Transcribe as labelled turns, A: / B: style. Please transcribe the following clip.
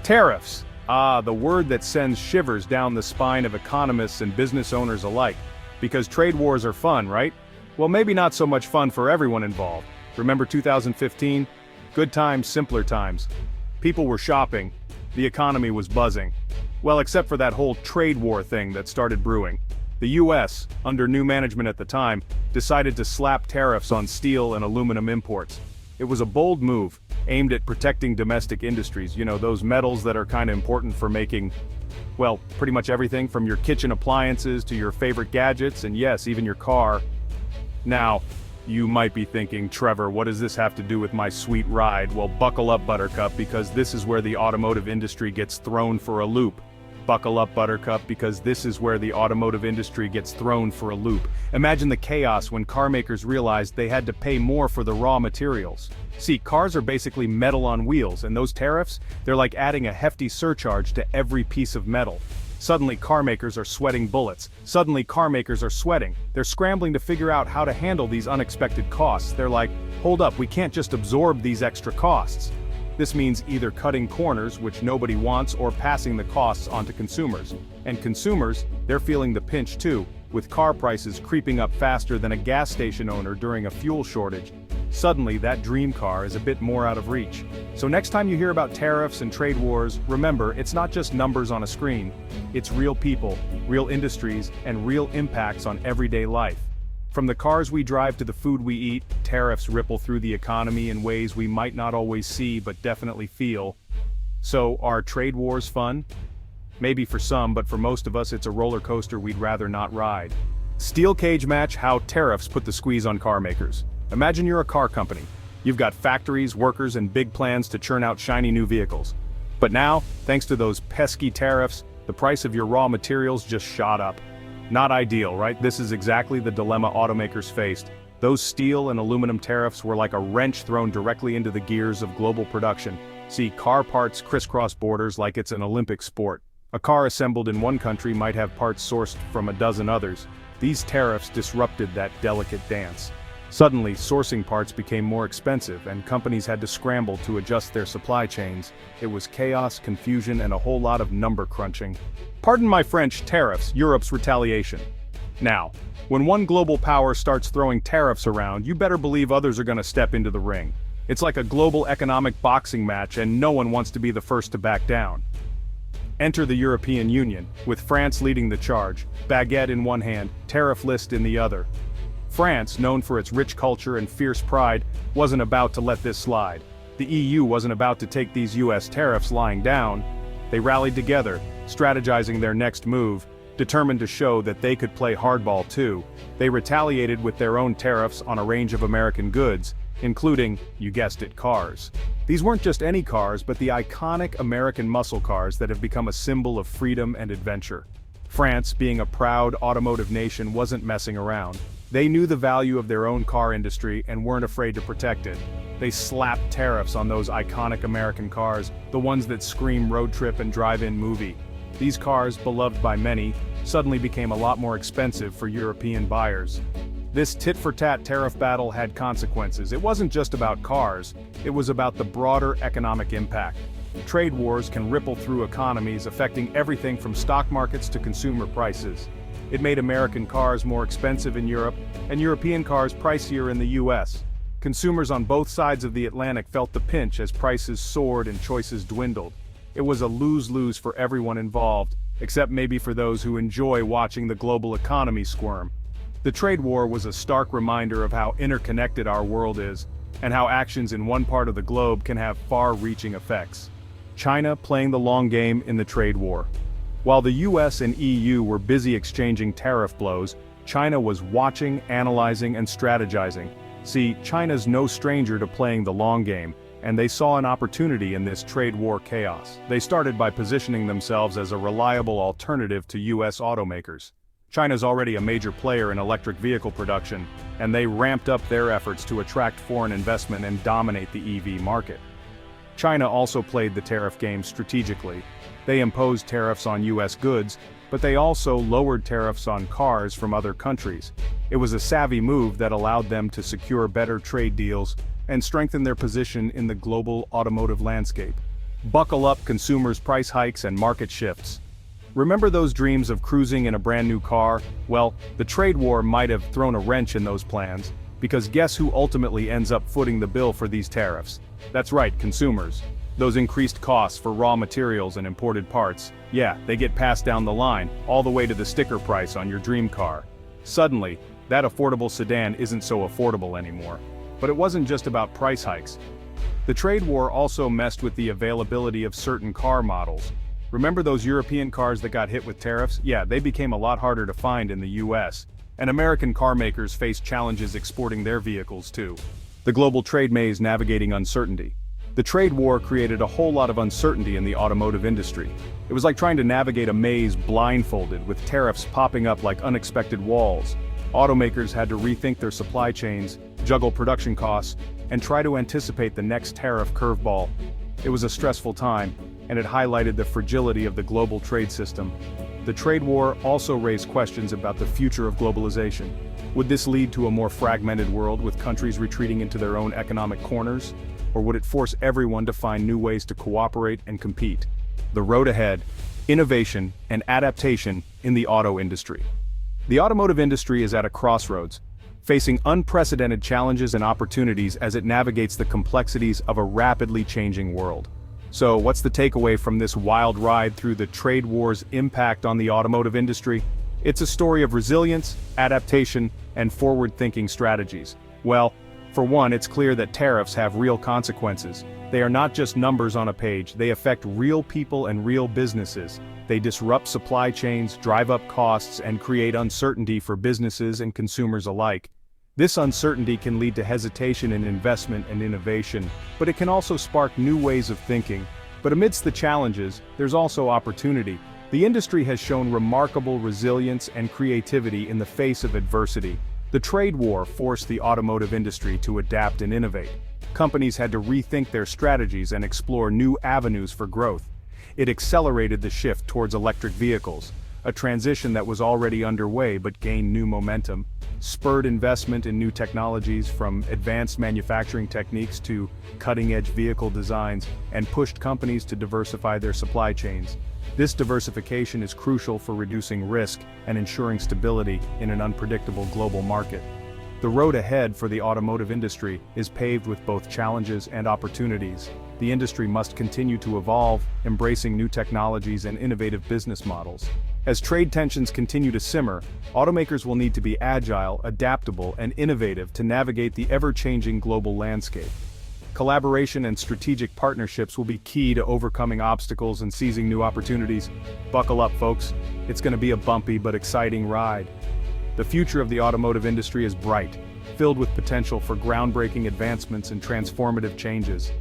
A: Tariffs. Ah, the word that sends shivers down the spine of economists and business owners alike. Because trade wars are fun, right? Well, maybe not so much fun for everyone involved. Remember 2015? Good times, simpler times. People were shopping. The economy was buzzing. Well, except for that whole trade war thing that started brewing. The U.S., under new management at the time, decided to slap tariffs on steel and aluminum imports. It was a bold move, aimed at protecting domestic industries, those metals that are kind of important for making, well, pretty much everything from your kitchen appliances to your favorite gadgets, and yes, even your car. Now, you might be thinking, Trevor, what does this have to do with my sweet ride? Well, buckle up, Buttercup, because this is where the automotive industry gets thrown for a loop. Buckle up, Buttercup, because this is where the automotive industry gets thrown for a loop. Imagine the chaos when car makers realized they had to pay more for the raw materials. See, cars are basically metal on wheels, and those tariffs, they're like adding a hefty surcharge to every piece of metal. Suddenly car makers are sweating bullets. Suddenly car makers are sweating. They're scrambling to figure out how to handle these unexpected costs. They're like, hold up, we can't just absorb these extra costs. This means either cutting corners, which nobody wants, or passing the costs onto consumers. And consumers, they're feeling the pinch too, with car prices creeping up faster than a gas station owner during a fuel shortage. Suddenly, that dream car is a bit more out of reach. So next time you hear about tariffs and trade wars, remember, it's not just numbers on a screen. It's real people, real industries, and real impacts on everyday life. From the cars we drive to the food we eat, tariffs ripple through the economy in ways we might not always see but definitely feel. So, are trade wars fun? Maybe for some, but for most of us it's a roller coaster we'd rather not ride. Steel cage match: how tariffs put the squeeze on car makers. Imagine you're a car company. You've got factories, workers, and big plans to churn out shiny new vehicles. But now, thanks to those pesky tariffs, the price of your raw materials just shot up. Not ideal, right? This is exactly the dilemma automakers faced. Those steel and aluminum tariffs were like a wrench thrown directly into the gears of global production. See, car parts crisscross borders like it's an Olympic sport. A car assembled in one country might have parts sourced from a dozen others. These tariffs disrupted that delicate dance. Suddenly, sourcing parts became more expensive, and companies had to scramble to adjust their supply chains. It was chaos, confusion, and a whole lot of number crunching. Pardon my French, tariffs, Europe's retaliation. Now, when one global power starts throwing tariffs around, you better believe others are going to step into the ring. It's like a global economic boxing match, and no one wants to be the first to back down. Enter the European Union, with France leading the charge, baguette in one hand, tariff list in the other. France, known for its rich culture and fierce pride, wasn't about to let this slide. The EU wasn't about to take these US tariffs lying down. They rallied together, strategizing their next move, determined to show that they could play hardball too. They retaliated with their own tariffs on a range of American goods, including, you guessed it, cars. These weren't just any cars, but the iconic American muscle cars that have become a symbol of freedom and adventure. France, being a proud automotive nation, wasn't messing around. They knew the value of their own car industry and weren't afraid to protect it. They slapped tariffs on those iconic American cars, the ones that scream road trip and drive-in movie. These cars, beloved by many, suddenly became a lot more expensive for European buyers. This tit-for-tat tariff battle had consequences. It wasn't just about cars, it was about the broader economic impact. Trade wars can ripple through economies, affecting everything from stock markets to consumer prices. It made American cars more expensive in Europe, and European cars pricier in the US. Consumers on both sides of the Atlantic felt the pinch as prices soared and choices dwindled. It was a lose-lose for everyone involved, except maybe for those who enjoy watching the global economy squirm. The trade war was a stark reminder of how interconnected our world is, and how actions in one part of the globe can have far-reaching effects. China playing the long game in the trade war. While the US and EU were busy exchanging tariff blows, China was watching, analyzing, and strategizing. See, China's no stranger to playing the long game, and they saw an opportunity in this trade war chaos. They started by positioning themselves as a reliable alternative to US automakers. China's already a major player in electric vehicle production, and they ramped up their efforts to attract foreign investment and dominate the EV market. China also played the tariff game strategically. They imposed tariffs on US goods, but they also lowered tariffs on cars from other countries. It was a savvy move that allowed them to secure better trade deals and strengthen their position in the global automotive landscape. Buckle up, consumers, price hikes and market shifts. Remember those dreams of cruising in a brand new car? Well, the trade war might have thrown a wrench in those plans, because guess who ultimately ends up footing the bill for these tariffs? That's right, consumers. Those increased costs for raw materials and imported parts, yeah, they get passed down the line, all the way to the sticker price on your dream car. Suddenly, that affordable sedan isn't so affordable anymore. But it wasn't just about price hikes. The trade war also messed with the availability of certain car models. Remember those European cars that got hit with tariffs? Yeah, they became a lot harder to find in the U.S. And American car makers faced challenges exporting their vehicles too. The global trade maze navigating uncertainty. The trade war created a whole lot of uncertainty in the automotive industry. It was like trying to navigate a maze blindfolded, with tariffs popping up like unexpected walls. Automakers had to rethink their supply chains, juggle production costs, and try to anticipate the next tariff curveball. It was a stressful time, and it highlighted the fragility of the global trade system. The trade war also raised questions about the future of globalization. Would this lead to a more fragmented world with countries retreating into their own economic corners? Or would it force everyone to find new ways to cooperate and compete? The road ahead: innovation and adaptation in the auto industry. The automotive industry is at a crossroads, facing unprecedented challenges and opportunities as it navigates the complexities of a rapidly changing world. So, what's the takeaway from this wild ride through the trade war's impact on the automotive industry? It's a story of resilience, adaptation, and forward-thinking strategies. Well, for one, it's clear that tariffs have real consequences. They are not just numbers on a page, they affect real people and real businesses. They disrupt supply chains, drive up costs, and create uncertainty for businesses and consumers alike. This uncertainty can lead to hesitation in investment and innovation, but it can also spark new ways of thinking. But amidst the challenges, there's also opportunity. The industry has shown remarkable resilience and creativity in the face of adversity. The trade war forced the automotive industry to adapt and innovate. Companies had to rethink their strategies and explore new avenues for growth. It accelerated the shift towards electric vehicles, a transition that was already underway but gained new momentum, spurred investment in new technologies from advanced manufacturing techniques to cutting-edge vehicle designs, and pushed companies to diversify their supply chains. This diversification is crucial for reducing risk and ensuring stability in an unpredictable global market. The road ahead for the automotive industry is paved with both challenges and opportunities. The industry must continue to evolve, embracing new technologies and innovative business models. As trade tensions continue to simmer, automakers will need to be agile, adaptable, and innovative to navigate the ever-changing global landscape. Collaboration and strategic partnerships will be key to overcoming obstacles and seizing new opportunities. Buckle up, folks. It's going to be a bumpy but exciting ride. The future of the automotive industry is bright, filled with potential for groundbreaking advancements and transformative changes.